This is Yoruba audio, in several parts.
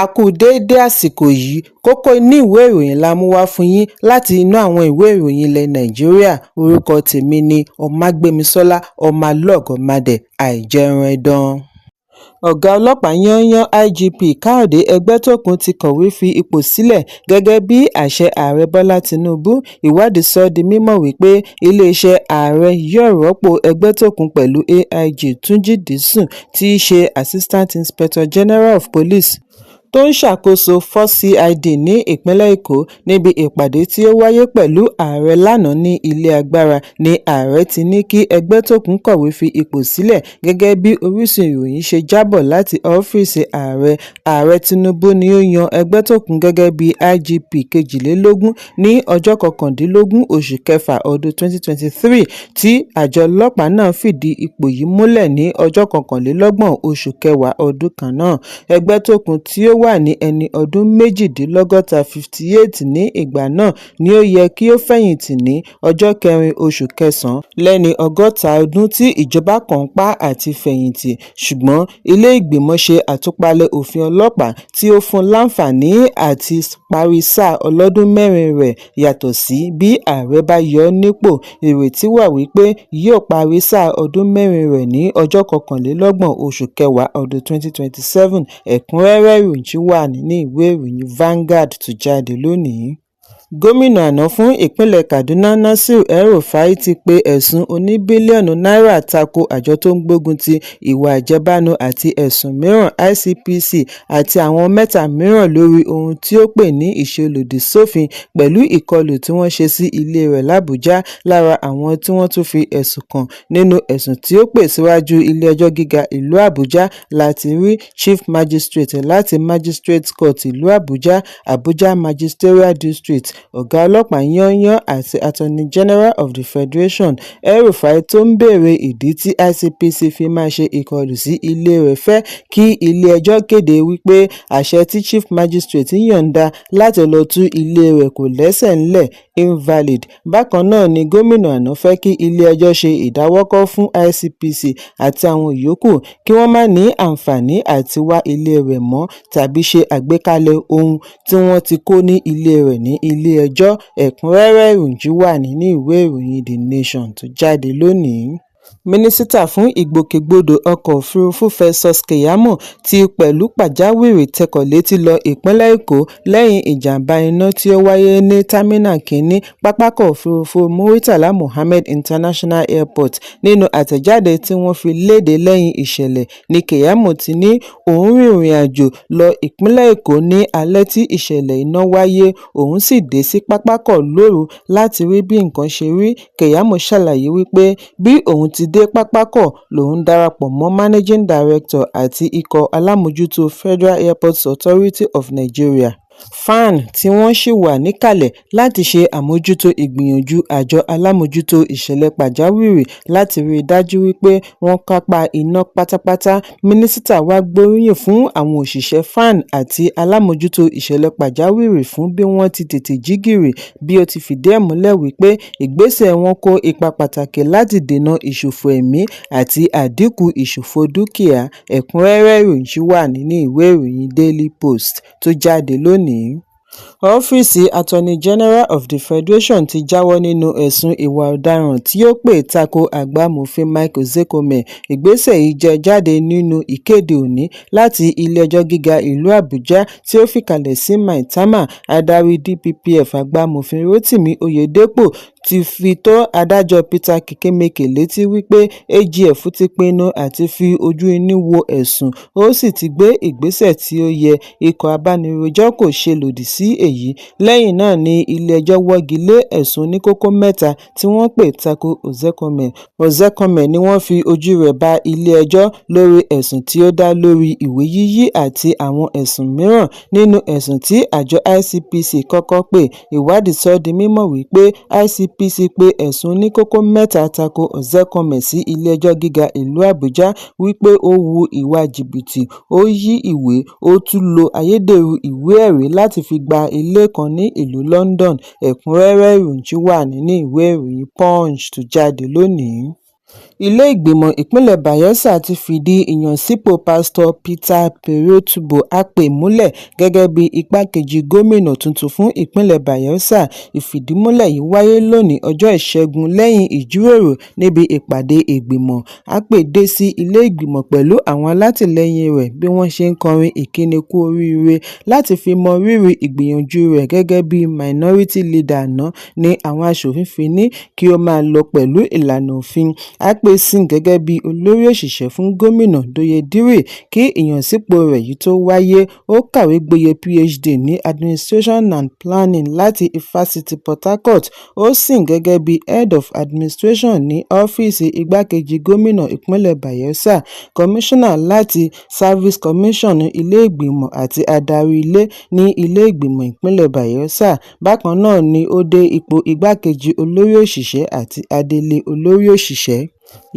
A kú déédé àsìkò yìí, kókó inú ìwé ìròyìn la mú wá fún yín láti inú àwọn ìwé ìròyìn ilẹ̀ Nàìjíríà. Orúkọ tèmi ni Ọmágbémisọ́lá Ọmọlọ́gọ̀mádẹ àìjẹran ẹdán. Ọ̀gá ọlọ́pàá yányán IGP Káyọ̀dé Ẹgbẹ́tókun ti kọ̀wé fi ipò sílẹ̀ gẹ́gẹ́ bí àṣẹ ààrẹ Bọ́lá Tinubu. Ìwádìí sọ di mímọ̀ wípé iléeṣẹ́ ààrẹ yóò rọ́pò Ẹgbẹ́tókun pẹ̀lú AIG Túnjí Dìísù tí í ṣe Assistant Inspector General of Police tó ń ṣàkóso First CID ní ìpínlẹ̀ Èkó. Níbi ìpàdé tí ó wáyé pẹ̀lú ààrẹ lánàá ní ilé agbára ni ààrẹ ti ní kí Ẹgbẹ́tókun kọ̀wé fi ipò sílẹ̀ gẹ́gẹ́ bí orísun ìròyìn ṣe jábọ̀ láti ọ́fíìsì ààrẹ. Ààrẹ Tinubu ni ó yan Ẹgbẹ́tókun gẹ́gẹ́ bí IGP kejìlélógún ní ọjọ́ kọkàndínlógún oṣù kẹfà ọdún 2023 tí àjọ ọlọ́pàá náà fìdí ipò yìí múlẹ̀ ní ọjọ́ kọkànlélọ́gbọ̀n oṣù kẹwàá ọdún kan náà. Ẹgbẹ́tókun tí ó wà ní ẹni ọdún méjìdínlọ́gọ́ta 58 ní ìgbà náà ni ó yẹ kí ó fẹ̀yìntì ní ọjọ́ kẹrin oṣù kẹsàn-án lẹ́ni ọgọ́ta ọdún tí ìjọba kan pa àti fẹ̀yìntì, ṣùgbọ́n ilé ìgbìmọ̀ ṣe àtúpalẹ̀ òfin ọlọ́pàá tí ó fún láǹfààní àti parí sáà ọlọ́dún mẹ́rin rẹ̀ yàtọ̀ sí bí ààrẹ bá yọ ọ́ nípò. Ìrètí wà wípé yóò parí sáà ọdún mẹ́rin rẹ̀ ní ọjọ́ kọkànlélọ́gbọ̀n oṣù kẹwàá ọdún 2027. Ẹ̀kúnrẹ́rẹ́ ìròyìn wà nínú ìwé ìròyìn Vanguard tó jáde lónìí. Gómìnà àná fún ìpínlẹ̀ Kaduna Nasir El-Rufai ti pe ẹ̀sùn oní-bílíọ̀nù náírà tako àjọ tó ń gbógun ti ìwà àjẹbánu àti ẹ̀sùn mìíràn ICPC àti àwọn mẹ́ta mìíràn lórí ohun tí ó pè ní ìṣelòdì sófin pẹ̀lú ìkọlù tí wọ́n ṣe sí ilé rẹ̀ l'Àbújá. Lára àwọn tí wọ́n tún fi ẹ̀sùn kàn nínú ẹ̀sùn tí ó pè síwájú ilé-ẹjọ́ gíga ìlú Àbújá láti rí Chief Magistrate láti Magistrate Court ìlú Àbújá, Abuja Magisterial District, ọ̀gá ọlọ́pàá yányán àti Attorney General of the Federation. El-Rufai tó ń béèrè ìdí tí ICPC fi máa ṣe ìkọlù sí ilé rẹ̀ fẹ́ kí ilé-ẹjọ́ kéde wípé àṣẹ tí Chief Magistrate yọ̀ǹda láti lọ tú ilé rẹ̀ kò lẹ́sẹ̀ ńlẹ̀, invalid. Bákan náà ni gómìnà àná fẹ́ kí ilé-ẹjọ́ ṣe ìdáwọ́kọ̀ fún ICPC àti àwọn yòókù kí wọ́n má ní àǹfààní àti wá ilé rẹ̀ mọ́ tàbí ṣe àgbékalẹ̀ ohun tí wọ́n ti kó ní ilé rẹ̀ ní ilé-ẹjọ́. Ẹ̀kúnrẹ́rẹ́ ìròyìn wà nínú ìwé ìròyìn The Nation tó jáde lónìí. Mínísítà fún ìgbòkègbodò ọkọ̀ òfurufú Festus Keyamo ti pẹ̀lú pàjáwìrì tẹkọ̀ létí lọ ìpínlẹ̀ Èkó lẹ́yìn ìjàmbá iná tí ó wáyé ní támínà kínní pápákọ̀ òfurufú Muritala Muhammed International Airport. Nínú àtẹ̀jáde tí wọ́n fi léde lẹ́yìn ìṣẹ̀lẹ̀ ni Keyamo ti ní òun rìnrìn àjò lọ ìpínlẹ̀ Èkó ní alẹ́ tí ìṣẹ̀lẹ̀ iná wáyé, òun sì dé sí pápákọ̀ lóru láti rí bí nǹkan ṣe rí. Keyamo ṣàlàyé wípé bí òun ti dé pápákọ̀ lòun darapọ̀ mọ́ Managing Director àti ikọ̀ alámòjútó Federal Airports Authority of Nigeria FAAN tí wọ́n sì wà níkàlẹ̀ láti ṣe àmójútó ìgbìyànjú àjọ alámòjútó ìṣẹ̀lẹ̀ pàjáwìrì láti rí i dájú wípé wọ́n kápá iná pátápátá. Mínísítà wá gbóríyìn fún àwọn òṣìṣẹ́ FAAN àti alámòjútó ìṣẹ̀lẹ̀ pàjáwìrì fún bí wọ́n ti tètè jí gìrì, bí ó ti fìdí ẹ̀ múlẹ̀ wípé ìgbésẹ̀ wọn kó ipa pàtàkì láti dènà ìṣòfò ẹ̀mí àti àdínkù ìṣòfò dúkìá. Ẹ̀kúnrẹ́rẹ́ ìròyìn wà nínú ìwé ìròyìn Daily Post tó jáde lónìí. Ọ́fíìsì Attorney General of the Federation ti jáwọ́ nínú ẹ̀sùn ìwà ọ̀daràn tí ó pè tako àgbà amòfin Mike Ozekhome. Ìgbésẹ̀ yìí jẹ jáde nínú ìkéde òní láti ilé-ẹjọ́ gíga ìlú Àbújá tí ó fìkàlẹ̀ sí Maitama. Adarí DPPF àgbà amòfin Rotimi Oyedepo ti fi tó adájọ́ Peter Kekemeke létí wípé AGF ti pinnu àti fi ojú inú wo ẹ̀sùn, ó sì ti gbé ìgbésẹ̀ tí ó yẹ. Ikọ̀ abánirojọ́ kò ṣe lòdì sí èyí. Lẹ́yìn náà ni ilé-ẹjọ́ wọ́gi lé ẹ̀sùn oníkókó mẹ́ta tí wọ́n pè tako Ozekhome. Ozekhome ni wọ́n fi ojú rẹ̀ bá ilé-ẹjọ́ lórí ẹ̀sùn tí ó dá lórí ìwé yíyí àti àwọn ẹ̀sùn mìíràn. Nínú ẹ̀sùn tí àjọ ICPC kọ́kọ́ pè, ìwádìí sọ di mímọ̀ wípé ICPC pé ẹ̀sùn oníkókó mẹ́ta tako Ozekhome sí ilé-ẹjọ́ gíga ìlú Àbújá wípé ó hu ìwà jìbìtì, ó yí ìwé, ó tún lo ayédèrú ìwé-ẹ̀rí láti fi gba ilé kan ní ìlú London. Ẹ̀kúnrẹ́rẹ́ ìròyìn wà nínú ìwé ìròyìn Punch tó jáde lónìí. Ilé ìgbìmọ̀ ìpínlẹ̀ Bayelsa ti fìdí ìyànsípò Pásítọ̀ Peter Perotúbọ̀ Akpe múlẹ̀ gẹ́gẹ́ bí igbákejì gómìnà tuntun fún ìpínlẹ̀ Bayelsa. Ìfìdímúlẹ̀ yìí wáyé lónìí ọjọ́ Ìṣẹ́gun lẹ́yìn ìjíròrò níbi ìpàdé ìgbìmọ̀. Akpe dé sí ilé ìgbìmọ̀ pẹ̀lú àwọn alátìlẹyìn rẹ̀ bí wọ́n ṣe ń kọrin ìkíni kú oríire láti fi mọ rírì ìgbìyànjú rẹ̀ gẹ́gẹ́ bí Minority Leader àná ni àwọn aṣòfin fi ní kí ó máa lọ pẹ̀lú ìlànà òfin. Akpe sìn gẹ́gẹ́ bí olórí òṣìṣẹ́ fún gómìnà Doyedire kí ìyànsípò rẹ̀ yìí tó wáyé. Ó kàwé gboyè PhD ní Administration and Planning láti Ifásitì Port Harcourt. Ó sìn gẹ́gẹ́ bí Head of Administration ní ọ́fíìsì igbákejì gómìnà ìpínlẹ̀ Bayelsa, Kọmíṣánná láti Service Commission ilé ìgbìmọ̀ àti adarí ilé ní ilé ìgbìmọ̀ ìpínlẹ̀ Bayelsa. Bákan náà ni ó dé ipò igbákejì olórí òṣìṣẹ́ àti adelé olórí òṣìṣẹ́.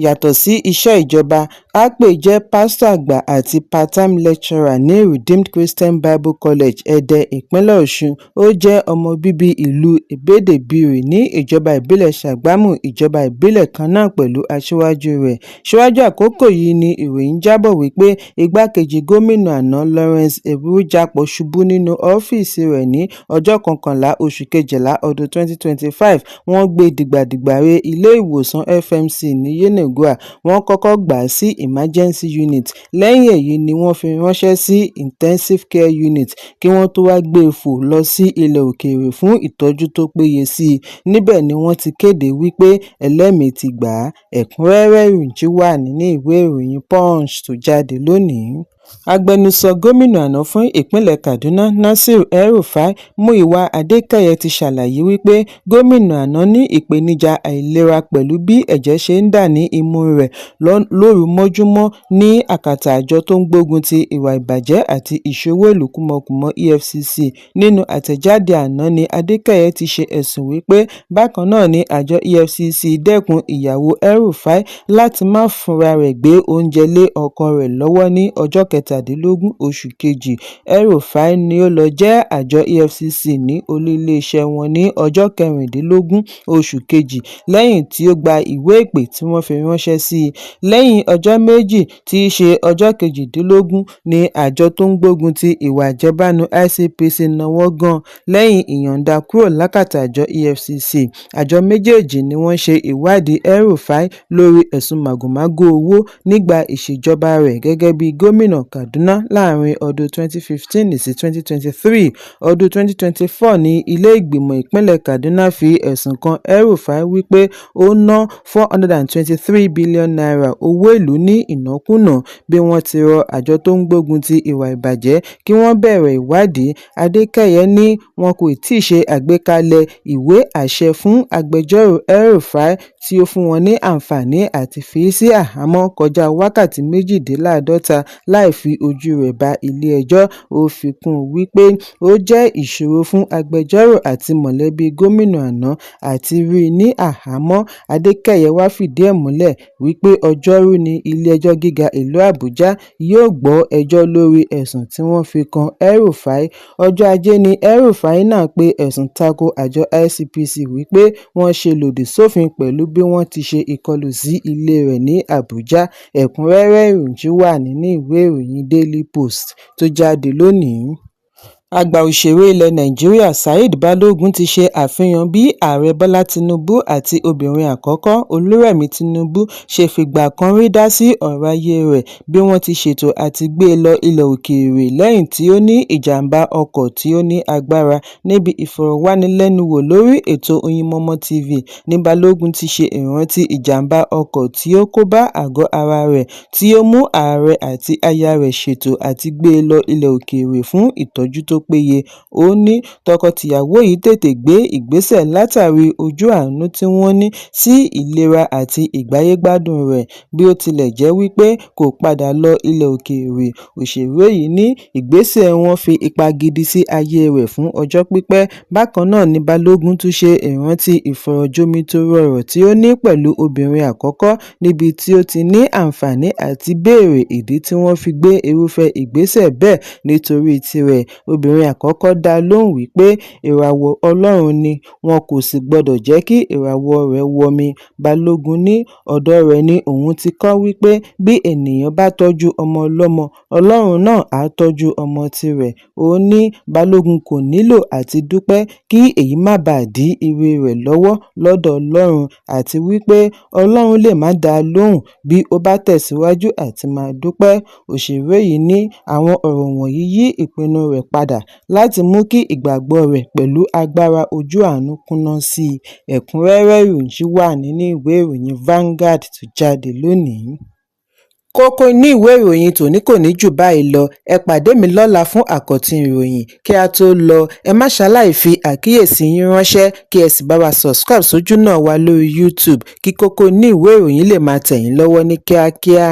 Yàtọ̀ sí iṣẹ́ ìjọba, Akpe jẹ́ pásítọ̀ àgbà àti part-time lecturer ní Redeemed Christian Bible College, Ẹdẹ, ìpínlẹ̀ Ọ̀ṣun. Ó jẹ́ ọmọ bíbí ìlú Ebede-Biri ní ìjọba ìbílẹ̀ Ṣàgámù, ìjọba ìbílẹ̀ kan náà pẹ̀lú aṣíwájú rẹ̀. Síwájú àkókò yìí ni ìròyìn jábọ̀ wípé igbákejì gómìnà àná Lawrence Eburujapo ṣubú nínú ọ́fíìsì rẹ̀ ní ọjọ́ 11 oṣù kejìlá ọdún 2025. Wọ́n gbé dìgbàdìgbà re ilé ìwòsàn FMC ní Yenagoa. Wọ́n kọ́kọ́ gbà á sí emergency unit. Lẹ́yìn èyí ni wọ́n fi ránṣẹ́ sí intensive care unit kí wọ́n tó wá gbé e fò lọ sí ilẹ̀ òkèèrè fún ìtọ́jú tó péye sí i. Níbẹ̀ ni wọ́n ti kéde wípé ẹlẹ́mìí ti gbà á. Ẹ̀kúnrẹ́rẹ́ ìròyìn wà nínú ìwé ìròyìn Punch tó jáde lónìí. Agbẹnusọ gómìnà àná fún ìpínlẹ̀ Kaduna Nasir El-Rufai Muyiwa Adékẹyẹ ti ṣàlàyé wípé gómìnà àná ní ìpèníjà àìlera pẹ̀lú bí ẹ̀jẹ̀ ṣe ń dà ní imú rẹ̀ lóru mọ́júmọ́ ní àkàtà àjọ tó ń gbógun ti ìwà ìbàjẹ́ àti ìṣòwò ìlú kúmọkùmọ EFCC. Nínú àtẹ̀jáde àná ni Adékẹyẹ ti ṣe ẹ̀sùn wípé bákan náà ni àjọ EFCC dẹ́kun ìyàwó El-Rufai láti má fúnra rẹ̀ gbé oúnjẹ lé ọkọ rẹ̀ lọ́wọ́ ní ọjọ́ 17 oṣù kejì. El-Rufai ni ó lọ jẹ́ àjọ EFCC ní olú iléeṣẹ́ wọn ní ọjọ́ 16 oṣù kejì lẹ́yìn tí ó gba ìwé ìpè tí wọ́n fi ránṣẹ́ sí i. Lẹ́yìn ọjọ́ méjì tí í ṣe ọjọ́ 18 ni àjọ tó ń gbógun ti ìwà àjẹbánu ICPC náwó gan lẹ́yìn ìyọ̀ǹda kúrò lákàtà àjọ EFCC. Àjọ méjèèjì ni wọ́n ṣe ìwádìí El-Rufai lórí ẹ̀sùn màgòmágó owó nígbà ìṣèjọba rẹ̀ gẹ́gẹ́ bí gómìnà Kaduna láàrin ọdún 2015 sí 2023. Ọdún 2024 ni ilé ìgbìmọ̀ ìpínlẹ̀ Kaduna fi ẹ̀sùn kan El-Rufai wípé ó ná 423 billion naira owó ìlú ní ìnákúnàá bí wọ́n ti rọ àjọ tó ń gbógun ti ìwà ìbàjẹ́ kí wọ́n bẹ̀rẹ̀ ìwádìí. Adékẹyẹ ní wọn kò tíì ṣe àgbékalẹ̀ ìwé àṣẹ fún agbẹjọ́rò El-Rufai tí ó fún wọn ní àǹfààní àti fi sí àhámọ́ kọjá wákàtí 48 láì fi ojú rẹ̀ ba ilé-ẹjọ́. Ó fi kún un wípé ó jẹ́ ìṣòro fún agbẹjọ́rò àti mọ̀lẹ́bí gómìnà àná àti rí i ní àhámọ́. Adékẹyẹ wá fìdí ẹ̀ múlẹ̀ wípé ọjọ́rú ni ilé-ẹjọ́ gíga ìlú Àbújá yóò gbọ́ ẹjọ́ lórí ẹ̀sùn tí wọ́n fi kan El-Rufai. Ọjọ́ Ajé ni El-Rufai náà pe ẹ̀sùn tako àjọ ICPC wípé wọ́n ṣe lòdì sófin pẹ̀lú bí wọ́n ti ṣe ìkọlù sí ilé rẹ̀ ní Àbújá. Ẹ̀kúnrẹ́rẹ́ ìròyìn wà nínú ìwé ìròyìn Daily Post tó jáde lónìí. Àgbà òṣèré ilẹ̀ Nàìjíríà Saheed Balogun ti ṣe àfihàn bí ààrẹ Bọ́lá Tinubu àti obìnrin àkọ́kọ́ Olúrẹ̀mí Tinubu ṣe fìgbà kan rí dá sí ọ̀rọ̀ ayé rẹ̀ bí wọ́n ti ṣètò àti gbé e lọ ilẹ̀ òkèèrè lẹ́yìn tí ó ní ìjàmbá ọkọ̀ tí ó ní agbára. Níbi ìfọ̀rọ̀wánilẹ́nuwò lórí ètò Oyinmomo TV ní Balogun ti ṣe ìrántí ìjàmbá ọkọ̀ tí ó kó bá àgọ́ ara rẹ̀ tí ó mú ààrẹ àti aya rẹ̀ ṣètò àti gbé e lọ ilẹ̀ òkèèrè fún ìtọ́jú tó péye. Ó ní tọkọ-tìyàwó yìí tètè gbé ìgbésẹ̀ látàrí ojú àánú tí wọ́n ní sí ìlera àti ìgbáyégbádùn rẹ̀. Bí ó tilẹ̀ jẹ́ wípé kò padà lọ ilẹ̀ òkèèrè, òṣèré yìí ní ìgbésẹ̀ wọn fi ipa gidi sí ayé rẹ̀ fún ọjọ́ pípẹ́. Bákan náà ni Balogun tún ṣe ìrántí ìfọ̀rọ̀jomitoro ọ̀rọ̀ tí ó ní pẹ̀lú obìnrin àkọ́kọ́ níbi tí ó ti ní àǹfààní àti béèrè ìdí tí wọ́n fi gbé irúfẹ́ ìgbésẹ̀ bẹ́ẹ̀ nítorí tirẹ̀. Obìnrin obìnrin àkọ́kọ́ dá lóhùn wípé ìràwọ̀ Ọlọ́run ni, wọn kò sì gbọdọ̀ jẹ́ kí ìràwọ̀ rẹ̀ wọmi. Balógun ní ọ̀dọ̀ rẹ̀ ni òun ti kọ́ wípé bí ènìyàn bá tọ́jú ọmọ ọlọ́mọ, Ọlọ́run náà á tọ́jú ọmọ tirẹ̀. Ó ní Balógun kò nílò àti dúpẹ́ kí èyí má bàa dí ire rẹ̀ lọ́wọ́ lọ́dọ̀ Ọlọ́run, àti wípé Ọlọ́run lè má dá a lóhùn bí ó bá tẹ̀síwájú àti máa dúpẹ́. Òṣèré yìí ní àwọn ọ̀rọ̀ wọ̀nyí yí ìpinnu rẹ̀ padà láti mú kí ìgbàgbọ́ rẹ̀ pẹ̀lú agbára ojú àánú kúnná sí i. Ẹ̀kúnrẹ́rẹ́ ìròyìn wà nínú ìwé ìròyìn Vanguard tó jáde lónìí. Kókó inú ìwé ìròyìn tòní kò ní jù báyìí lọ. Ẹ pàdé mi lọ́la fún àkọ́tún ìròyìn. Kí a tó lọ, ẹ má ṣaláì fi àkíyèsí yín ránṣẹ́ kí ẹ sì bá wa subscribe sójú náà wa lórí YouTube kí kókó inú ìwé ìròyìn lè máa tẹ̀ yín lọ́wọ́ ní kíákíá.